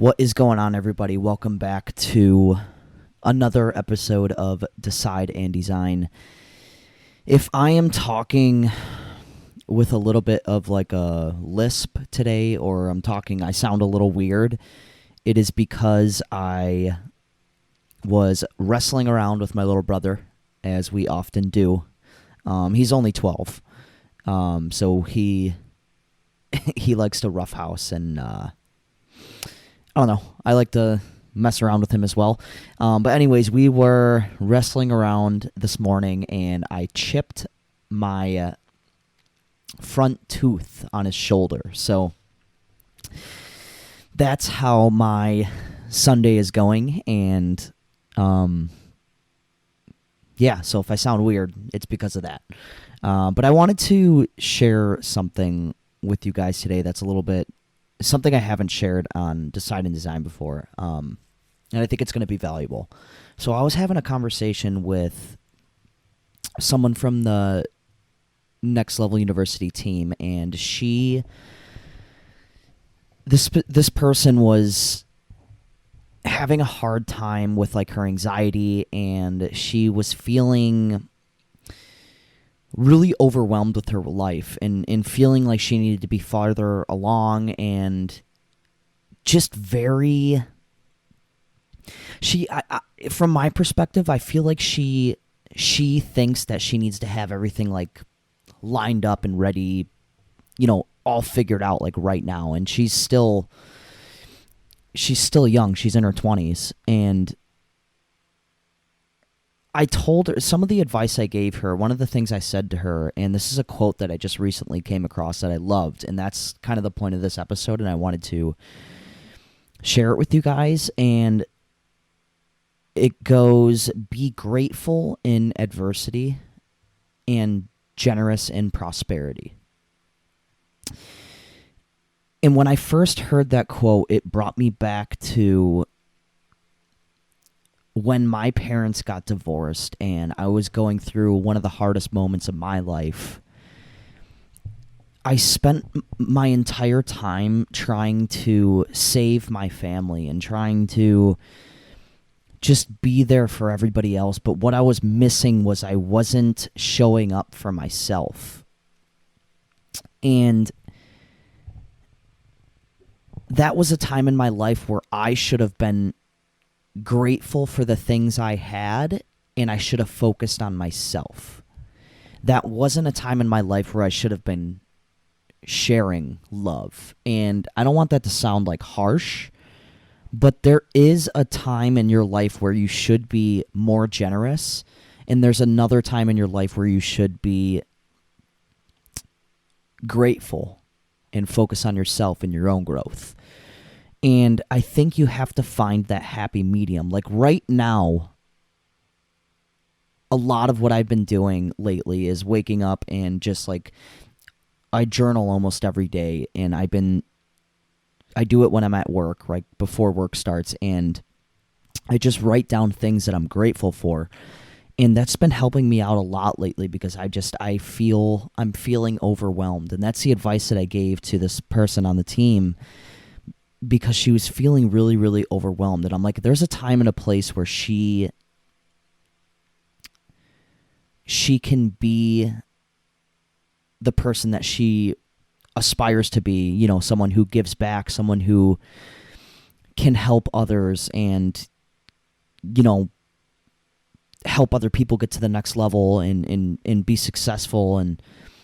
What is going on, everybody? Welcome back to another episode of Decide and Design. If I am talking with a little bit of like a lisp today, or I sound a little weird, it is because I was wrestling around with my little brother, as we often do. He's only 12, so he likes to roughhouse, and I don't know. I like to mess around with him as well. But anyways, we were wrestling around this morning, and I chipped my front tooth on his shoulder. So that's how my Sunday is going. And yeah, so if I sound weird, it's because of that. But I wanted to share something with you guys today that's a little bit something I haven't shared on Decide and Design before, and I think it's going to be valuable. So I was having a conversation with someone from the Next Level University team, and this person was having a hard time with like her anxiety, and she was feeling really overwhelmed with her life and feeling like she needed to be farther along, and just very from my perspective, I feel like she thinks that she needs to have everything like lined up and ready, all figured out like right now, and she's still young. She's in her 20s, and I told her some of the advice I gave her. One of the things I said to her, and this is a quote that I just recently came across that I loved, and that's kind of the point of this episode, and I wanted to share it with you guys. And it goes, be grateful in adversity and generous in prosperity. And when I first heard that quote, it brought me back to when my parents got divorced and I was going through one of the hardest moments of my life. I spent my entire time trying to save my family and trying to just be there for everybody else. But what I was missing was I wasn't showing up for myself. And that was a time in my life where I should have been grateful for the things I had, and I should have focused on myself. That wasn't a time in my life where I should have been sharing love. And I don't want that to sound like harsh, but there is a time in your life where you should be more generous, and there's another time in your life where you should be grateful and focus on yourself and your own growth. And I think you have to find that happy medium. Like right now, a lot of what I've been doing lately is waking up and just like, I journal almost every day, and I do it when I'm at work, right before work starts, and I just write down things that I'm grateful for. And that's been helping me out a lot lately because I'm feeling overwhelmed. And that's the advice that I gave to this person on the team, because she was feeling really, really overwhelmed. And I'm like, there's a time and a place where she can be the person that she aspires to be, someone who gives back, someone who can help others and, help other people get to the next level and be successful. And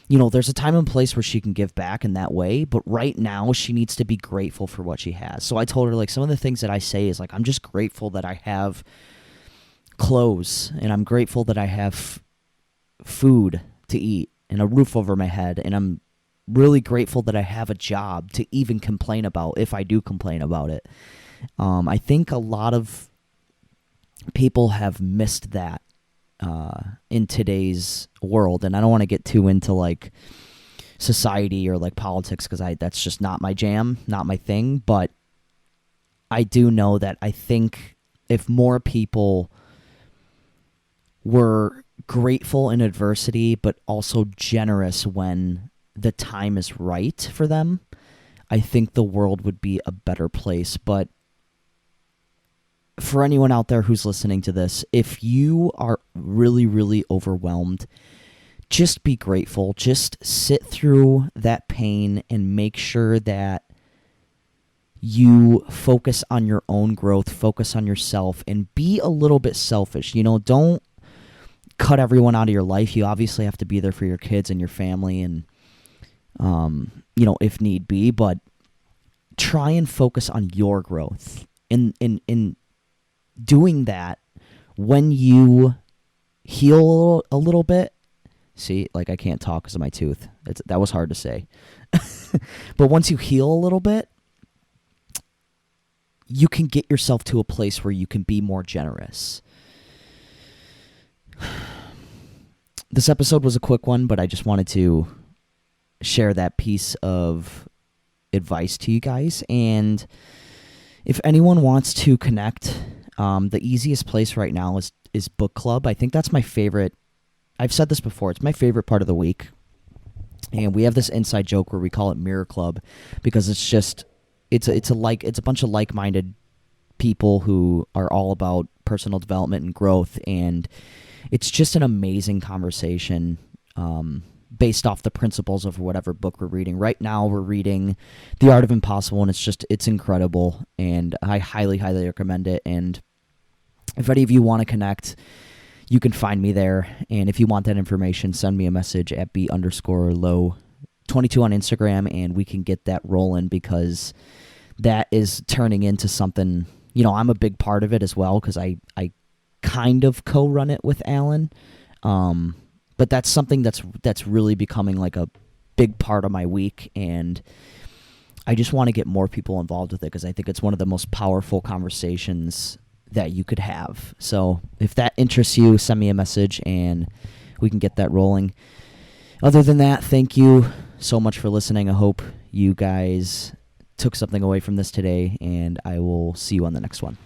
there's a time and place where she can give back in that way, but right now she needs to be grateful for what she has. So I told her, like, some of the things that I say is like, I'm just grateful that I have clothes, and I'm grateful that I have food to eat and a roof over my head, and I'm really grateful that I have a job to even complain about, if I do complain about it. I think a lot of people have missed that in today's world, and I don't want to get too into like society or like politics, because that's just not my jam, not my thing. But I do know that I think if more people were grateful in adversity, but also generous when the time is right for them, I think the world would be a better place. But for anyone out there who's listening to this, if you are really, really overwhelmed, just be grateful. Just sit through that pain and make sure that you focus on your own growth, focus on yourself, and be a little bit selfish. Don't cut everyone out of your life. You obviously have to be there for your kids and your family and, if need be, but try and focus on your growth. In doing that, when you heal a little bit, see, like I can't talk because of my tooth. That was hard to say. But once you heal a little bit, you can get yourself to a place where you can be more generous. This episode was a quick one, but I just wanted to share that piece of advice to you guys. And if anyone wants to connect, the easiest place right now is book club. I think that's my favorite. I've said this before. It's my favorite part of the week. And we have this inside joke where we call it Mirror Club because it's just it's a bunch of like-minded people who are all about personal development and growth, and it's just an amazing conversation based off the principles of whatever book we're reading. Right now we're reading The Art of Impossible, and it's incredible, and I highly, highly recommend it. And if any of you want to connect, you can find me there. And if you want that information, send me a message at b_low22 on Instagram, and we can get that rolling because that is turning into something. I'm a big part of it as well because I kind of co-run it with Alan. But that's something that's really becoming like a big part of my week, and I just want to get more people involved with it because I think it's one of the most powerful conversations that you could have. So if that interests you, send me a message and we can get that rolling. Other than that, thank you so much for listening. I hope you guys took something away from this today, and I will see you on the next one.